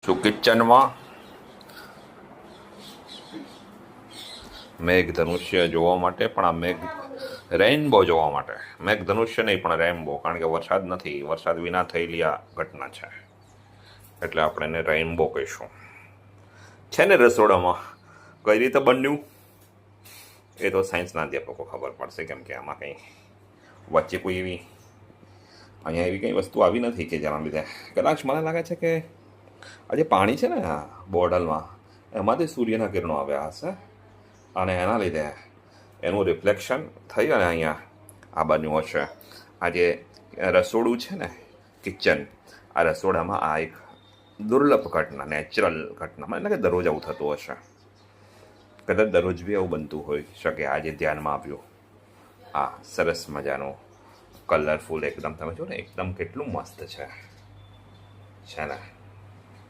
શું કિચનમાં મેઘધનુષ્ય જોવા માટે પણ આ રેઇનબો જોવા માટે મેઘધનુષ્ય નહીં પણ રેઇનબો, કારણ કે વરસાદ નથી, વરસાદ વિના થયેલી આ ઘટના છે એટલે આપણે એને રેઇનબો કહીશું. છે ને રસોડામાં કઈ રીતે બન્યું એ તો સાયન્સના અધ્યાપકો ખબર પડશે, કેમ કે આમાં કંઈ વચ્ચે કોઈ એવી અહીંયા એવી કંઈ વસ્તુ આવી નથી કે જેના લીધે કદાચ મને લાગે છે કે આ જે પાણી છે ને આ બોટલમાં એમાંથી સૂર્યના કિરણો આવ્યા હશે અને એના લીધે એનું રિફ્લેક્શન થઈ અને અહીંયા આ બન્યું હશે. આ જે રસોડું છે ને કિચન, આ રસોડામાં આ એક દુર્લભ ઘટના, નેચરલ ઘટનામાં, એટલે કે દરરોજ આવું થતું હશે, કદાચ દરરોજ બી આવું બનતું હોઈ શકે. આજે ધ્યાનમાં આવ્યું આ સરસ મજાનું કલરફુલ એકદમ, તમે જો ને એકદમ કેટલું મસ્ત છે ને.